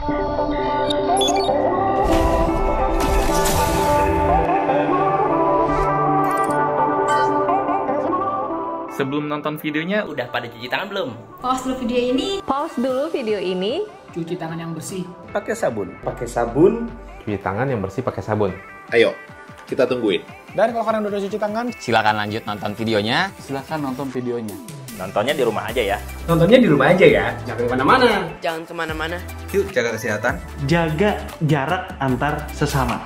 Sebelum nonton videonya, udah pada cuci tangan belum? Pause dulu video ini. Cuci tangan yang bersih. Pakai sabun. Cuci tangan yang bersih pakai sabun. Ayo, kita tungguin. Dan kalau kalian udah cuci tangan, Silakan lanjut nonton videonya. Silakan nonton videonya. Nontonnya di rumah aja ya. Nontonnya di rumah aja ya. jangan kemana-mana. Jangan kemana-mana. Yuk, jaga kesehatan. Jaga jarak antar sesama.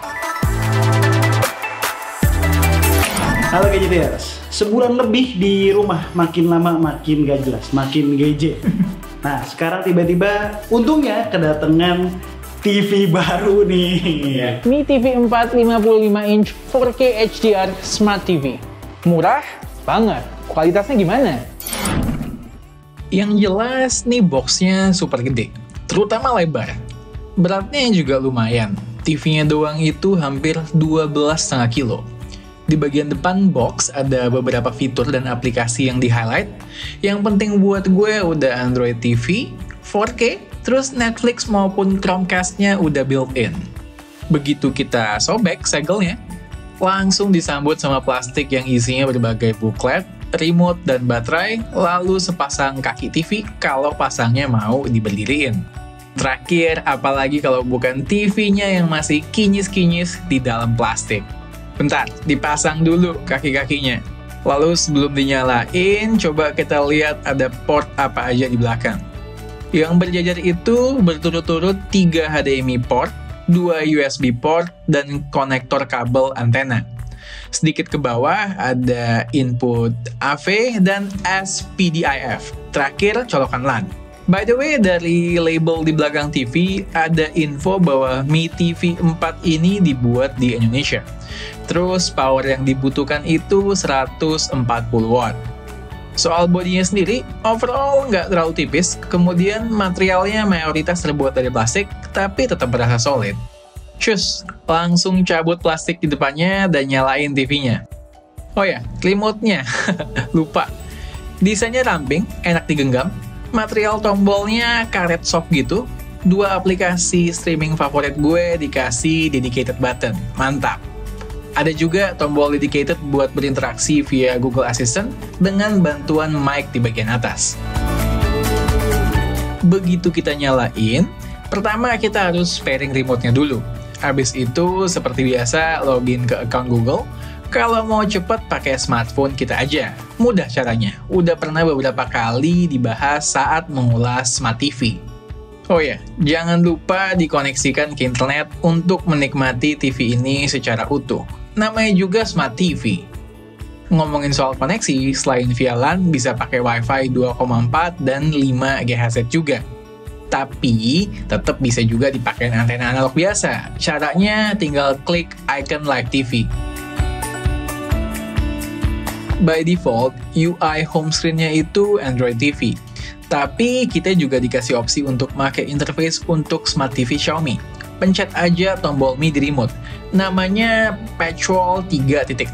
Halo Gadgeters, sebulan lebih di rumah, makin lama makin gak jelas, makin gadget. Nah sekarang tiba-tiba untungnya kedatangan TV baru nih. Mi TV 4 55 inch 4K HDR Smart TV. Murah banget. Kualitasnya gimana? Yang jelas nih boxnya super gede, terutama lebar. Beratnya juga lumayan. TV-nya doang itu hampir 12,5 kilo. Di bagian depan box ada beberapa fitur dan aplikasi yang di-highlight. Yang penting buat gue udah Android TV, 4K, terus Netflix maupun Chromecast-nya udah built-in. Begitu kita sobek segelnya, langsung disambut sama plastik yang isinya berbagai booklet, remote, dan baterai, lalu sepasang kaki TV kalau pasangnya mau diberdiriin. Terakhir, apalagi kalau bukan TV-nya yang masih kinyis-kinyis di dalam plastik. Bentar, dipasang dulu kaki-kakinya. Lalu sebelum dinyalain, coba kita lihat ada port apa aja di belakang. Yang berjajar itu berturut-turut 3 HDMI port, 2 USB port, dan konektor kabel antena. Sedikit ke bawah ada input AV dan SPDIF. Terakhir, colokan LAN. By the way, dari label di belakang TV, ada info bahwa Mi TV 4 ini dibuat di Indonesia. Terus power yang dibutuhkan itu 140 watt. Soal bodinya sendiri, overall nggak terlalu tipis, kemudian materialnya mayoritas terbuat dari plastik, tapi tetap berasa solid. Cus, langsung cabut plastik di depannya dan nyalain TV-nya. Oh ya, remote-nya, lupa. Desainnya ramping, enak digenggam, material tombolnya karet soft gitu, 2 aplikasi streaming favorit gue dikasih dedicated button, mantap. Ada juga tombol dedicated buat berinteraksi via Google Assistant dengan bantuan mic di bagian atas. Begitu kita nyalain, pertama kita harus pairing remote-nya dulu. Habis itu, seperti biasa, login ke account Google. Kalau mau cepet, pakai smartphone kita aja. Mudah caranya. Udah pernah beberapa kali dibahas saat mengulas Smart TV. Oh ya, jangan lupa dikoneksikan ke internet untuk menikmati TV ini secara utuh. Namanya juga Smart TV. Ngomongin soal koneksi, selain via LAN, bisa pakai Wi-Fi 2,4 dan 5 GHz juga. Tapi, tetap bisa juga dipakai antena analog biasa. Caranya tinggal klik icon Live TV. By default, UI home screen-nya itu Android TV. Tapi, kita juga dikasih opsi untuk pakai interface untuk Smart TV Xiaomi. Pencet aja tombol Mi di remote. Namanya Patrol 3.0.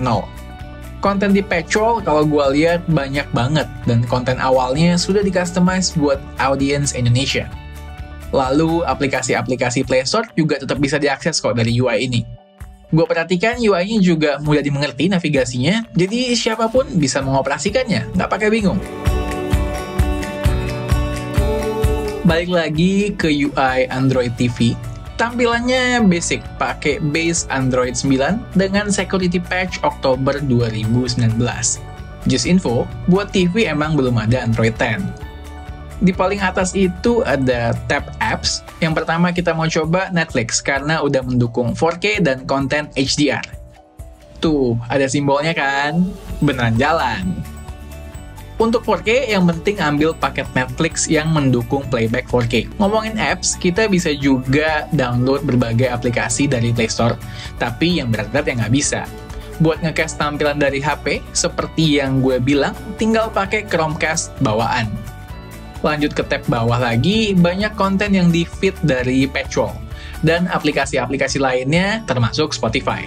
Konten di Patrol kalau gue lihat banyak banget, dan konten awalnya sudah di-customize buat audiens Indonesia. Lalu, aplikasi-aplikasi Play Store juga tetap bisa diakses kok dari UI ini. Gue perhatikan UI-nya juga mudah dimengerti navigasinya, jadi siapapun bisa mengoperasikannya, nggak pakai bingung. Balik lagi ke UI Android TV. Tampilannya basic, pakai base Android 9 dengan security patch Oktober 2019. Just info, buat TV emang belum ada Android 10. Di paling atas itu ada tab apps. Yang pertama kita mau coba Netflix karena udah mendukung 4K dan konten HDR. Tuh, ada simbolnya kan? Beneran jalan. Untuk 4K, yang penting ambil paket Netflix yang mendukung playback 4K. Ngomongin apps, kita bisa juga download berbagai aplikasi dari Play Store, tapi yang berat-berat ya nggak bisa. Buat nge-cast tampilan dari HP, seperti yang gue bilang, tinggal pakai Chromecast bawaan. Lanjut ke tab bawah lagi, banyak konten yang di-feed dari Patrol, dan aplikasi-aplikasi lainnya termasuk Spotify.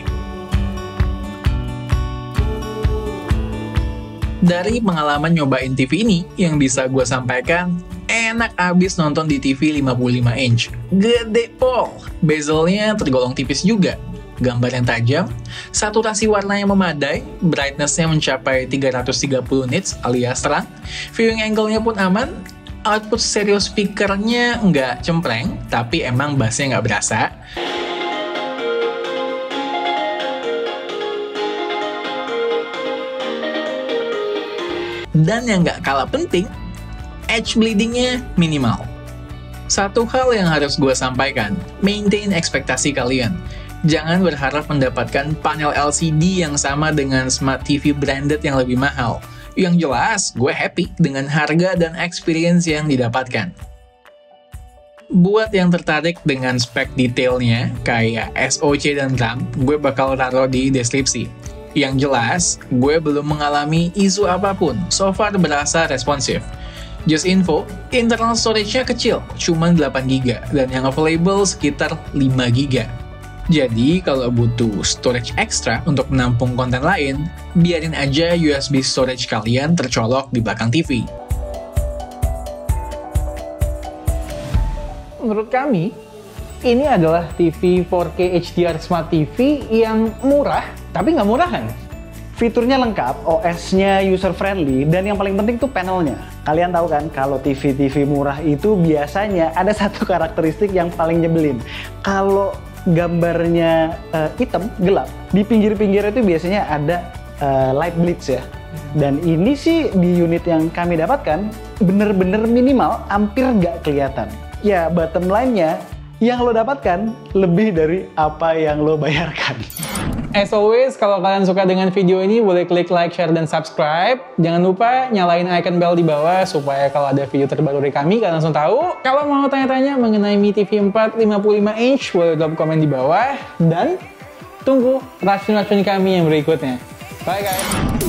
Dari pengalaman nyobain TV ini, yang bisa gue sampaikan, Enak abis nonton di TV 55 inch. Gede pol, bezelnya tergolong tipis juga. Gambar yang tajam, saturasi warna yang memadai, brightness-nya mencapai 330 nits alias terang, viewing angle-nya pun aman, output stereo speaker-nya nggak cempreng, tapi emang bassnya nggak berasa. Dan yang nggak kalah penting, edge bleeding-nya minimal. Satu hal yang harus gue sampaikan, maintain ekspektasi kalian. Jangan berharap mendapatkan panel LCD yang sama dengan Smart TV branded yang lebih mahal. Yang jelas, gue happy dengan harga dan experience yang didapatkan. Buat yang tertarik dengan spek detailnya, kayak SoC dan RAM, gue bakal taruh di deskripsi. Yang jelas, gue belum mengalami isu apapun, so far berasa responsif. Just info, internal storage-nya kecil, cuman 8GB, dan yang available sekitar 5GB. Jadi, kalau butuh storage ekstra untuk menampung konten lain, biarin aja USB storage kalian tercolok di belakang TV. Menurut kami, ini adalah TV 4K HDR Smart TV yang murah, tapi nggak murahan. Fiturnya lengkap, OS-nya user-friendly, dan yang paling penting tuh panelnya. Kalian tahu kan, kalau TV-TV murah itu biasanya ada satu karakteristik yang paling nyebelin. Kalau gambarnya hitam, gelap, di pinggir-pinggirnya itu biasanya ada light bleeds ya. Dan ini sih di unit yang kami dapatkan, bener-bener minimal, hampir nggak kelihatan. Ya, bottom line-nya, yang lo dapatkan lebih dari apa yang lo bayarkan. As always, kalau kalian suka dengan video ini, boleh klik like, share, dan subscribe. Jangan lupa nyalain icon bell di bawah, supaya kalau ada video terbaru dari kami, kalian langsung tahu. Kalau mau tanya-tanya mengenai Mi TV 4 55 inch, boleh drop komen di bawah. Dan tunggu racun-racun kami yang berikutnya. Bye guys!